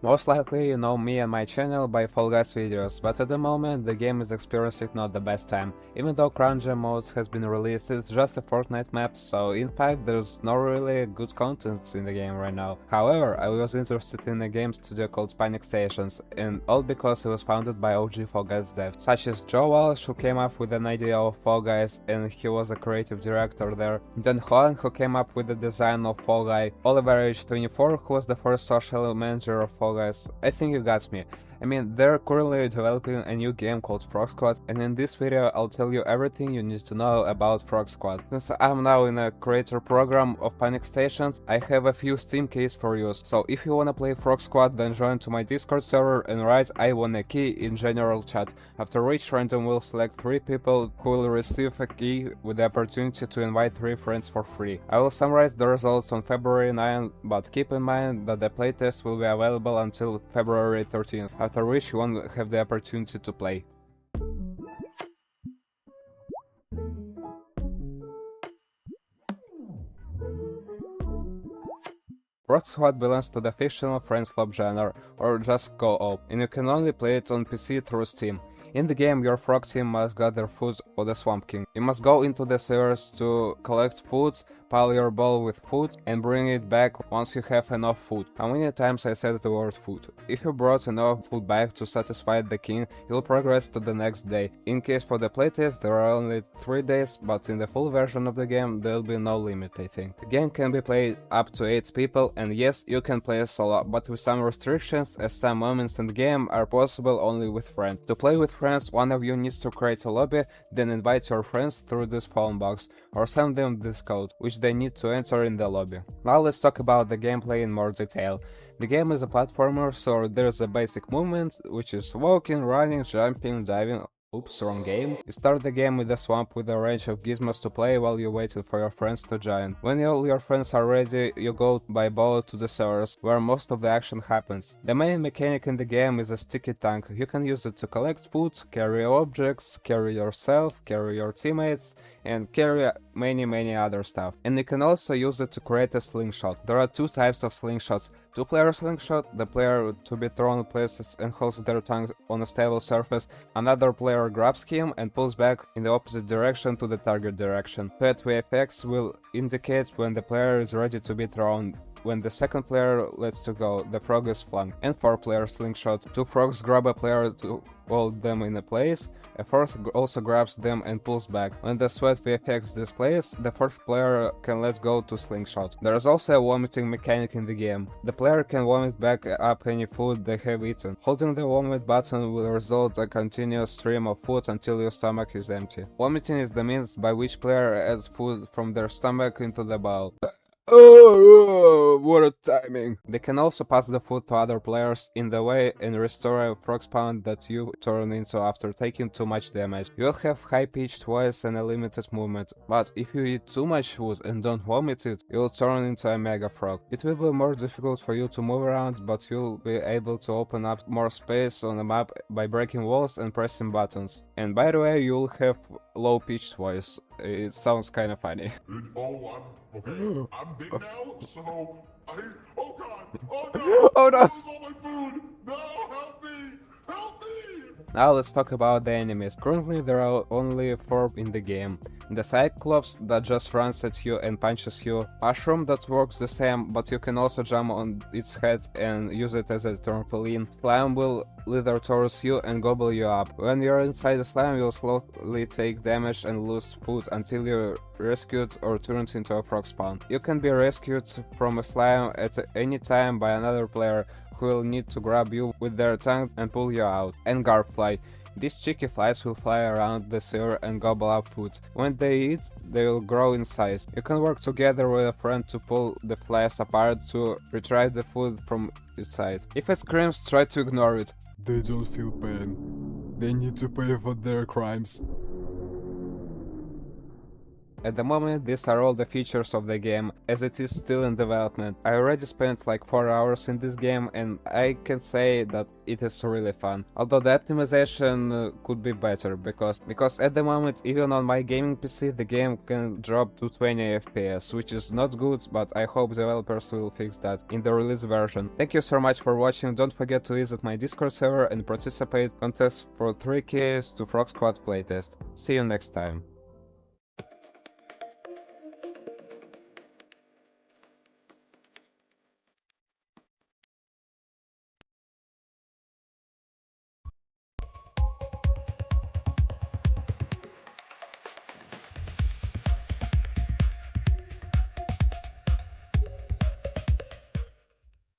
Most likely you know me and my channel by Fall Guys videos, but at the moment the game is experiencing not the best time. Even though Cruncher mode has been released, it's just a Fortnite map, so in fact there's no really good content in the game right now. However, I was interested in a game studio called Panic Stations, and all because it was founded by OG Fall Guys devs, such as Joe Walsh, who came up with an idea of Fall Guys and he was a creative director there, then Juan, who came up with the design of Fall Guy, Oliver age 24, who was the first social manager of Fall Guys. I think you got me. I mean, they're currently developing a new game called Frog Sqwad, and in this video I'll tell you everything you need to know about Frog Sqwad. Since I'm now in a creator program of Panic Stations, I have a few Steam keys for you, so if you wanna play Frog Sqwad, then join to my Discord server and write I want a key in general chat, after which random will select 3 people who will receive a key with the opportunity to invite 3 friends for free. I will summarize the results on February 9, but keep in mind that the playtest will be available until February 13th. After which you won't have the opportunity to play. Frog Sqwad belongs to the fictional Friends Club genre, or just co-op, and you can only play it on PC through Steam. In the game, your frog team must gather food for the Swamp King. You must go into the sewers to collect food, pile your ball with food, and bring it back once you have enough food. How many times I said the word food? If you brought enough food back to satisfy the king, you'll progress to the next day. In case for the playtest, there are only 3 days, but in the full version of the game, there'll be no limit, I think. The game can be played up to 8 people, and yes, you can play solo, but with some restrictions, as some moments in the game are possible only with friends. To play with friends, one of you needs to create a lobby, then invite your friends through this phone box, or send them this code, which they need to enter in the lobby. Now let's talk about the gameplay in more detail. The game is a platformer, so there's a basic movement, which is walking, running, jumping, diving. Oops, wrong game. You start the game with a swamp with a range of gizmos to play while you're waiting for your friends to join. When all your friends are ready, you go by boat to the sewers, where most of the action happens. The main mechanic in the game is a sticky tank. You can use it to collect food, carry objects, carry yourself, carry your teammates, and carry many other stuff. And you can also use it to create a slingshot. There are 2 types of slingshots. 2-player slingshot, the player to be thrown places and holds their tongue on a stable surface. Another player grabs him and pulls back in the opposite direction to the target direction. That VFX will indicate when the player is ready to be thrown. When the second player lets to go, the frog is flung. And 4-player slingshot. 2 frogs grab a player to hold them in a place, a 4th also grabs them and pulls back. When the sweat VFX displays, the 4th player can let go to slingshot. There is also a vomiting mechanic in the game. The player can vomit back up any food they have eaten. Holding the vomit button will result a continuous stream of food until your stomach is empty. Vomiting is the means by which player adds food from their stomach into the bowl. Oh, what a timing! They can also pass the food to other players in the way and restore a frog spawn that you turn into after taking too much damage. You'll have high-pitched voice and a limited movement, but if you eat too much food and don't vomit it, you'll turn into a mega frog. It will be more difficult for you to move around, but you'll be able to open up more space on the map by breaking walls and pressing buttons. And by the way, you'll have low-pitched voice. It sounds kinda funny. I'm big now, so oh god! Oh no! Oh no! This is all my food! No, help me! Help me! Now let's talk about the enemies. Currently there are only 4 in the game. The Cyclops that just runs at you and punches you. Mushroom that works the same, but you can also jump on its head and use it as a trampoline. Slime will slither towards you and gobble you up. When you're inside the slime, you'll slowly take damage and lose food until you're rescued or turned into a frog spawn. You can be rescued from a slime at any time by another player who will need to grab you with their tongue and pull you out. And Garfly. These cheeky flies will fly around the sewer and gobble up food. When they eat, they will grow in size. You can work together with a friend to pull the flies apart to retrieve the food from its side. If it screams, try to ignore it. They don't feel pain. They need to pay for their crimes. At the moment, these are all the features of the game, as it is still in development. I already spent like 4 hours in this game and I can say that it is really fun. Although the optimization could be better, because at the moment, even on my gaming PC, the game can drop to 20 FPS, which is not good, but I hope developers will fix that in the release version. Thank you so much for watching. Don't forget to visit my Discord server and participate in contests for 3 keys to Frog Sqwad playtest. See you next time.